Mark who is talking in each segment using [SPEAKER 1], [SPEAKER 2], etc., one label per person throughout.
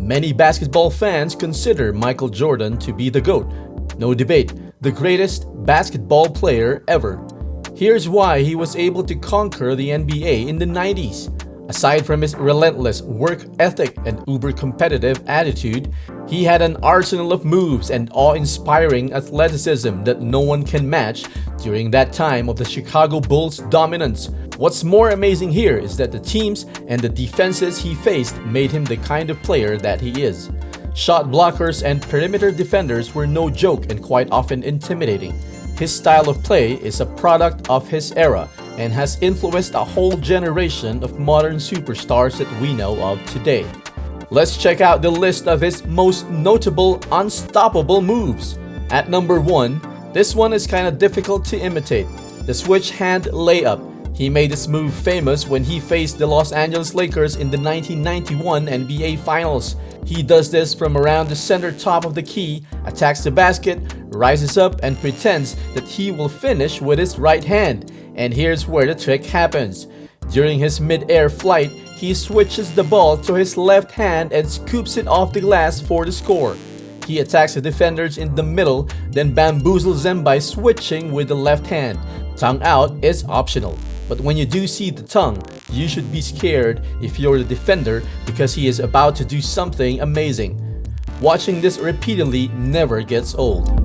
[SPEAKER 1] Many basketball fans consider Michael Jordan to be the GOAT. No debate, the greatest basketball player ever. Here's why he was able to conquer the NBA in the 90s. Aside from his relentless work ethic and uber-competitive attitude, he had an arsenal of moves and awe-inspiring athleticism that no one can match during that time of the Chicago Bulls' dominance. What's more amazing here is that the teams and the defenses he faced made him the kind of player that he is. Shot blockers and perimeter defenders were no joke and quite often intimidating. His style of play is a product of his era and has influenced a whole generation of modern superstars that we know of today. Let's check out the list of his most notable unstoppable moves. At number 1, this one is kinda difficult to imitate. The switch hand layup. He made this move famous when he faced the Los Angeles Lakers in the 1991 NBA Finals. He does this from around the center top of the key, attacks the basket, rises up and pretends that he will finish with his right hand. And here's where the trick happens. During his mid-air flight, he switches the ball to his left hand and scoops it off the glass for the score. He attacks the defenders in the middle, then bamboozles them by switching with the left hand. Tongue out is optional. But when you do see the tongue, you should be scared if you're the defender because he is about to do something amazing. Watching this repeatedly never gets old.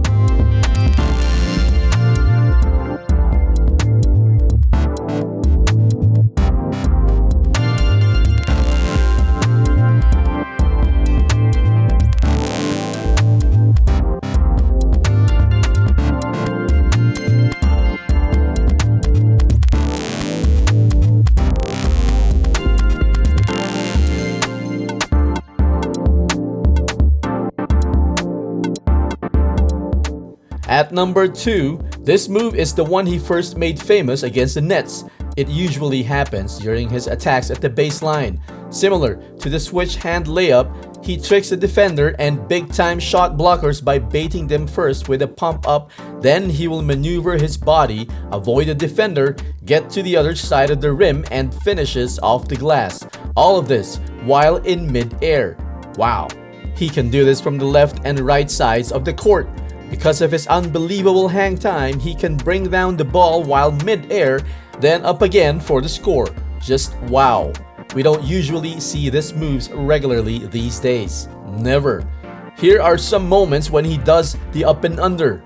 [SPEAKER 1] At number 2, this move is the one he first made famous against the Nets. It usually happens during his attacks at the baseline. Similar to the switch hand layup, he tricks the defender and big-time shot blockers by baiting them first with a pump up, then he will maneuver his body, avoid the defender, get to the other side of the rim and finishes off the glass. All of this while in mid-air. Wow, he can do this from the left and right sides of the court. Because of his unbelievable hang time, he can bring down the ball while mid-air, then up again for the score. Just wow. We don't usually see these moves regularly these days. Never. Here are some moments when he does the up and under.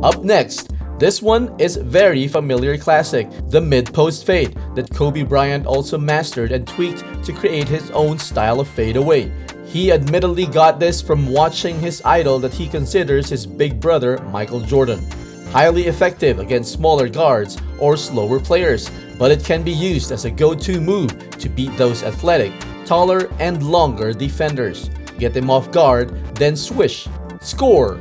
[SPEAKER 1] Up next, this one is very familiar classic, the mid-post fade that Kobe Bryant also mastered and tweaked to create his own style of fadeaway. He admittedly got this from watching his idol that he considers his big brother Michael Jordan. Highly effective against smaller guards or slower players, but it can be used as a go-to move to beat those athletic, taller and longer defenders. Get them off guard, then swish. Score!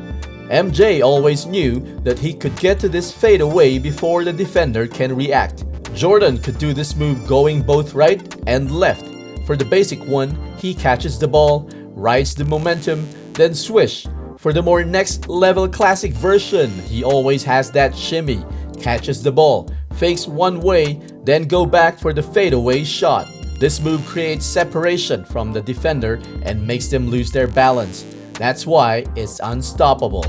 [SPEAKER 1] MJ always knew that he could get to this fadeaway before the defender can react. Jordan could do this move going both right and left. For the basic one, he catches the ball, rides the momentum, then swish. For the more next level classic version, he always has that shimmy, catches the ball, fakes one way, then go back for the fadeaway shot. This move creates separation from the defender and makes them lose their balance. That's why it's unstoppable.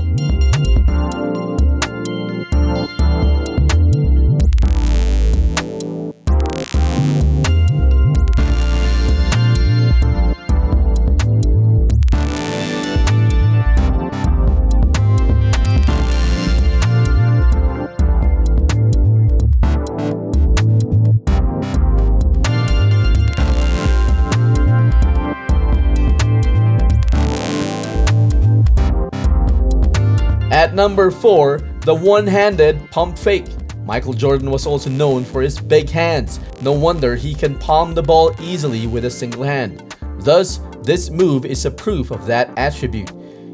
[SPEAKER 1] At number 4, the one-handed pump fake. Michael Jordan was also known for his big hands. No wonder he can palm the ball easily with a single hand. Thus, this move is a proof of that attribute.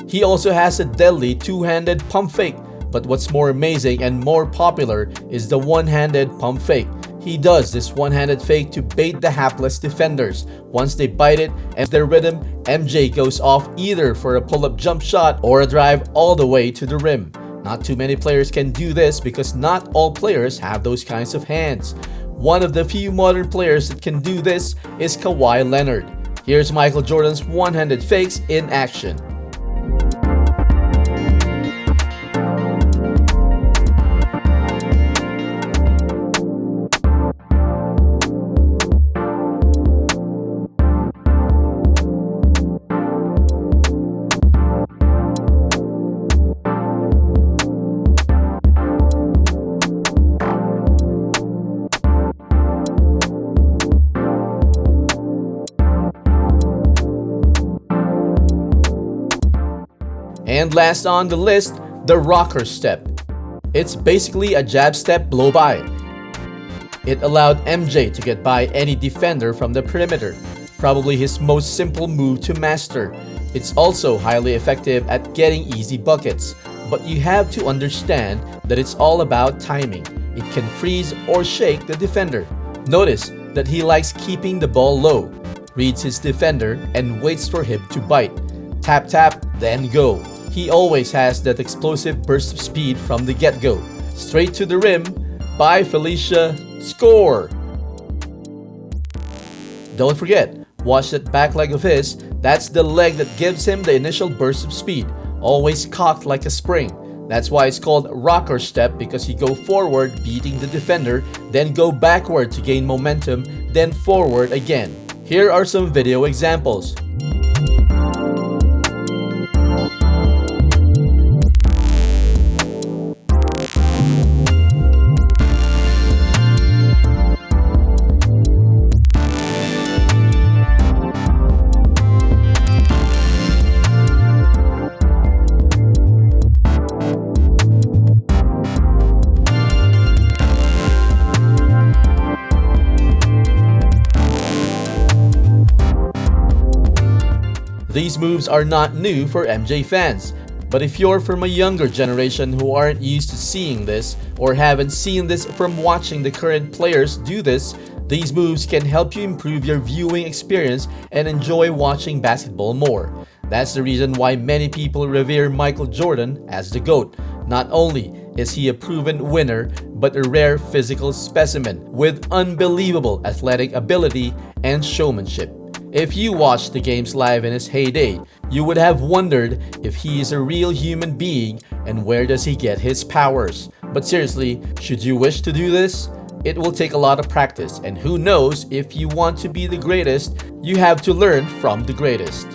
[SPEAKER 1] He also has a deadly two-handed pump fake, but what's more amazing and more popular is the one-handed pump fake. He does this one-handed fake to bait the hapless defenders. Once they bite it and their rhythm, MJ goes off either for a pull-up jump shot or a drive all the way to the rim. Not too many players can do this because not all players have those kinds of hands. One of the few modern players that can do this is Kawhi Leonard. Here's Michael Jordan's one-handed fakes in action. And last on the list, the rocker step. It's basically a jab step blow by. It allowed MJ to get by any defender from the perimeter, probably his most simple move to master. It's also highly effective at getting easy buckets, but you have to understand that it's all about timing. It can freeze or shake the defender. Notice that he likes keeping the ball low, reads his defender, and waits for him to bite. Tap tap, then go. He always has that explosive burst of speed from the get-go. Straight to the rim. Bye Felicia. Score! Don't forget, watch that back leg of his. That's the leg that gives him the initial burst of speed. Always cocked like a spring. That's why it's called rocker step, because you go forward beating the defender, then go backward to gain momentum, then forward again. Here are some video examples. These moves are not new for MJ fans, but if you're from a younger generation who aren't used to seeing this or haven't seen this from watching the current players do this, these moves can help you improve your viewing experience and enjoy watching basketball more. That's the reason why many people revere Michael Jordan as the GOAT. Not only is he a proven winner, but a rare physical specimen with unbelievable athletic ability and showmanship. If you watched the games live in his heyday, you would have wondered if he is a real human being and where does he get his powers. But seriously, should you wish to do this? It will take a lot of practice, and who knows, if you want to be the greatest, you have to learn from the greatest.